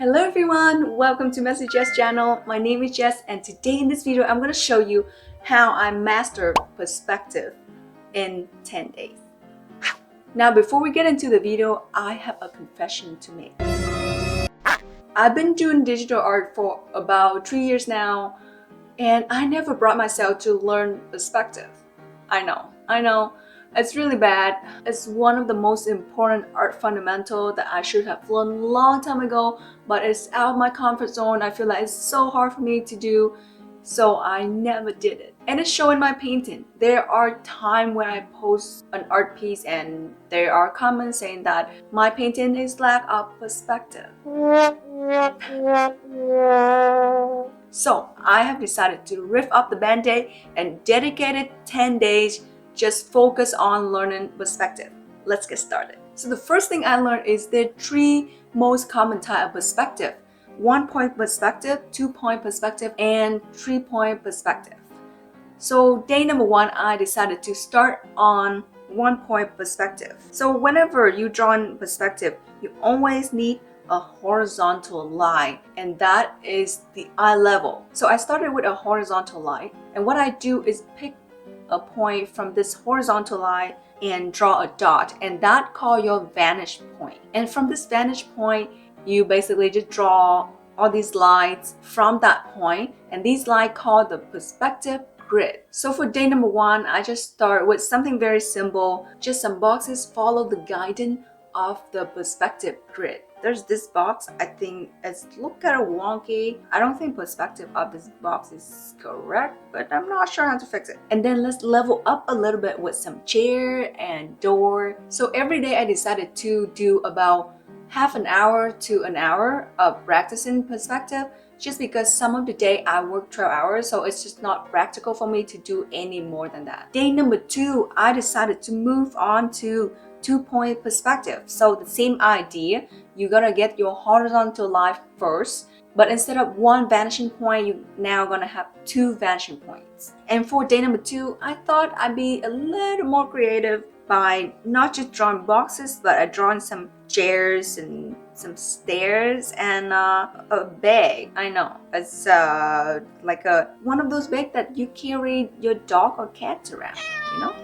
Hello everyone, welcome to Messy Jess channel. My name is Jess and today in this video I'm going to show you how I mastered perspective in 10 days. Now before we get into the video, I have a confession to make. I've been doing digital art for about 3 years now and I never brought myself to learn perspective. I know, it's really bad. It's one of the most important art fundamental that I should have learned a long time ago, but it's out of my comfort zone. I feel like it's so hard for me to do, so I never did it. And it's showing my painting. There are times when I post an art piece and there are comments saying that my painting is lack of perspective. So I have decided to riff up the band-aid and dedicated 10 days just focus on learning perspective. Let's get started. So the first thing I learned is the three most common type of perspective: 1-point perspective, 2-point perspective, and 3-point perspective. So day number 1, I decided to start on 1-point perspective. So whenever you draw in perspective, you always need a horizontal line, and that is the eye level. So I started with a horizontal line, and what I do is pick a point from this horizontal line and draw a dot, and that call your vantage point. And from this vantage point, you basically just draw all these lines from that point, and these lines called the perspective grid. So for day number 1, I just start with something very simple, just some boxes, follow the guidance of the perspective grid. There's this box, I think it's look kind of wonky. I don't think perspective of this box is correct, but I'm not sure how to fix it. And then let's level up a little bit with some chair and door. So every day I decided to do about half an hour to an hour of practicing perspective, just because some of the day I work 12 hours, so it's just not practical for me to do any more than that. Day number 2, I decided to move on to 2-point perspective. So the same idea, you're gonna get your horizontal line first, but instead of one vanishing point, you're now gonna have 2 vanishing points. And for day number 2, I thought I'd be a little more creative by not just drawing boxes, but I drawn some chairs and some stairs and a bag. I know it's like one of those bags that you carry your dog or cat around, you know.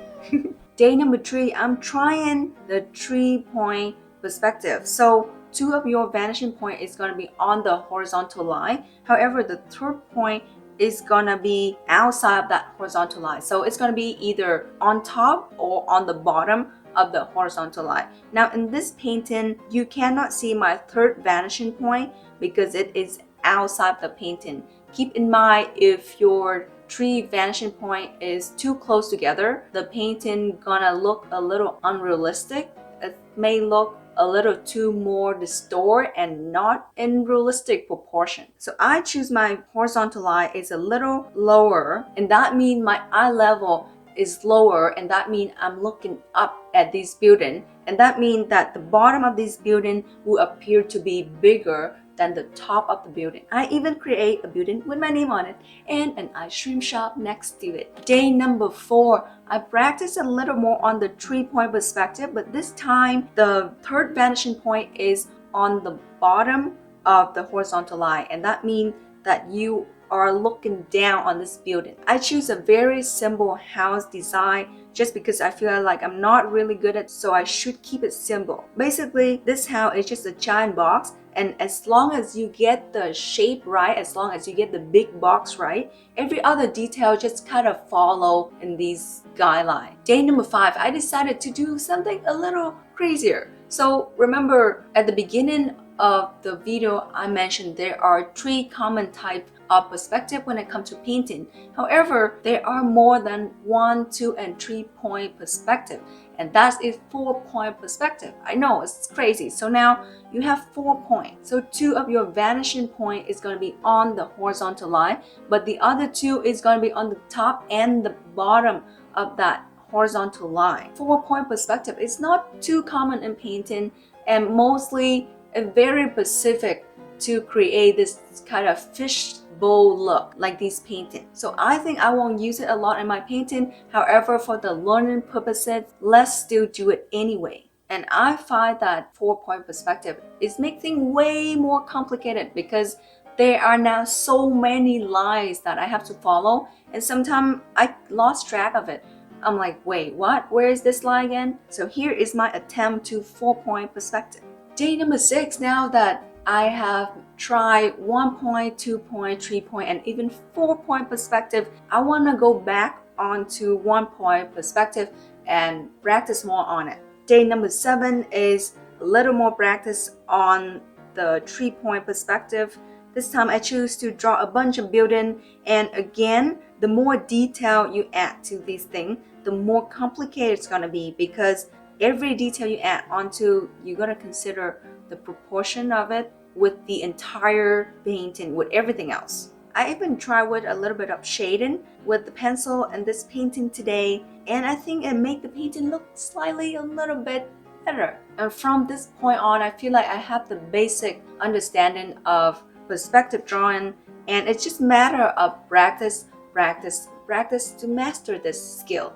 Day number 3, I'm trying the 3-point perspective. So 2 of your vanishing point is going to be on the horizontal line. However, the 3rd point is going to be outside of that horizontal line. So it's going to be either on top or on the bottom of the horizontal line. Now in this painting, you cannot see my 3rd vanishing point because it is outside the painting. Keep in mind, if your 3 vanishing point is too close together, the painting gonna look a little unrealistic. It may look a little too more distorted and not in realistic proportion. So I choose my horizontal line is a little lower, and that means my eye level is lower, and that means I'm looking up at this building, and that means that the bottom of this building will appear to be bigger than the top of the building. I even create a building with my name on it and an ice cream shop next to it. Day number 4, I practiced a little more on the 3-point perspective, but this time the 3rd vanishing point is on the bottom of the horizontal line, and that means that you are looking down on this building. I choose a very simple house design just because I feel like I'm not really good at it, so I should keep it simple. Basically, this house is just a giant box, and as long as you get the shape right, as long as you get the big box right, every other detail just kind of follow in these guidelines. Day number 5, I decided to do something a little crazier. So remember at the beginning of the video, I mentioned there are 3 common types of perspective when it comes to painting. However, there are more than 1, 2, and 3-point perspective, and that is 4-point perspective. I know it's crazy. So now you have 4 points. So 2 of your vanishing point is going to be on the horizontal line, but the other 2 is going to be on the top and the bottom of that horizontal line. 4-point perspective is not too common in painting, and mostly very specific to create this kind of fishbowl look like these paintings. So I think I won't use it a lot in my painting. However, for the learning purposes, let's still do it anyway. And I find that 4-point perspective is making things way more complicated because there are now so many lines that I have to follow, and sometimes I lost track of it. I'm like, wait, what? Where is this line again? So here is my attempt to 4-point perspective. Day number 6, now that I have tried 1-point, 2-point, 3-point, and even 4-point perspective, I want to go back onto 1-point perspective and practice more on it. Day number 7 is a little more practice on the 3-point perspective. This time I choose to draw a bunch of building, and again, the more detail you add to these things, the more complicated it's going to be, because every detail you add onto, you got to consider the proportion of it with the entire painting, with everything else. I even tried with a little bit of shading with the pencil and this painting today, and I think it made the painting look slightly a little bit better. And from this point on, I feel like I have the basic understanding of perspective drawing, and it's just a matter of practice to master this skill.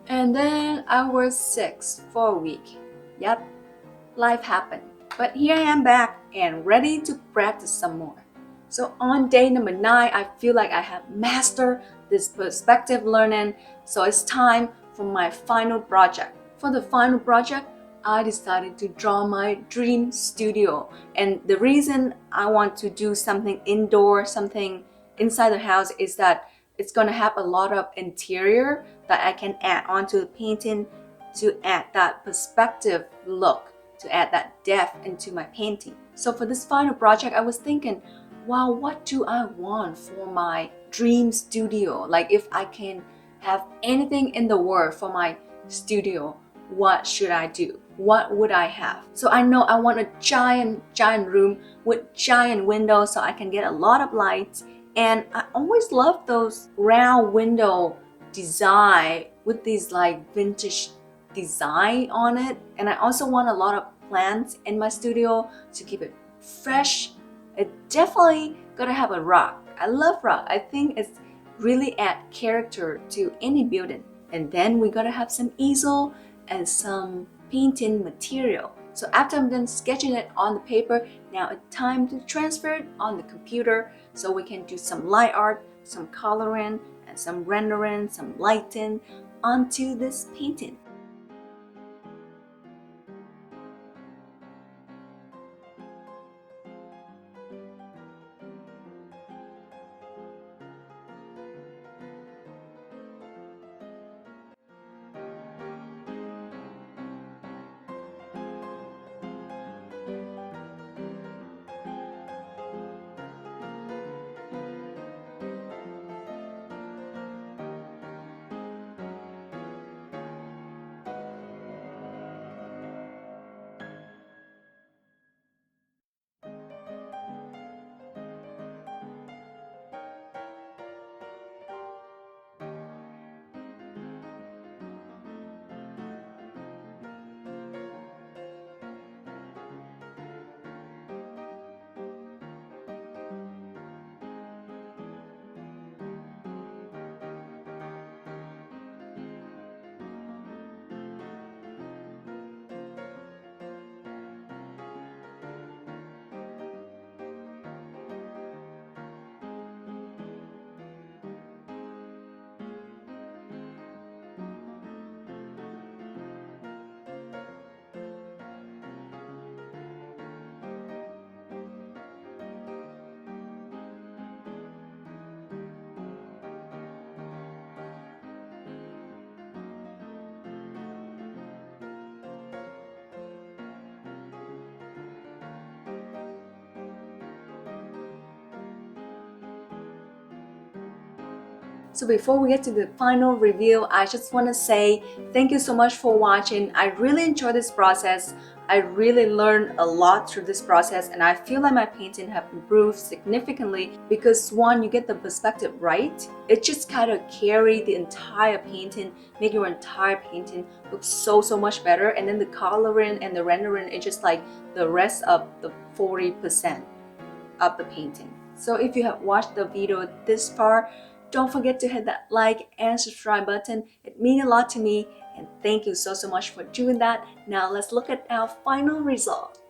And then I was sick for a week. Yep, life happened. But here I am back and ready to practice some more. So on day number 9, I feel like I have mastered this perspective learning. So it's time for my final project. For the final project, I decided to draw my dream studio. And the reason I want to do something indoor, something inside the house, is that it's going to have a lot of interior that I can add onto the painting to add that perspective look, to add that depth into my painting. So for this final project, I was thinking, wow, what do I want for my dream studio? Like, if I can have anything in the world for my studio, what should I do? What would I have? So I know I want a giant room with giant windows so I can get a lot of lights. And I always love those round window design with these like vintage design on it. And I also want a lot of plants in my studio to keep it fresh. It definitely gotta have a rock. I love rock. I think it's really add character to any building. And then we gotta have some easel and some painting material. So after I'm done sketching it on the paper, now it's time to transfer it on the computer so we can do some light art, some coloring, and some rendering, some lighting onto this painting. So before we get to the final review, I just want to say thank you so much for watching. I really enjoyed this process. I really learned a lot through this process, and I feel like my painting have improved significantly because one, you get the perspective right. It just kind of carry the entire painting, make your entire painting look so much better. And then the coloring and the rendering is just like the rest of the 40% of the painting. So if you have watched the video this far, don't forget to hit that like and subscribe button. It means a lot to me, And thank you so much for doing that. Now let's look at our final result.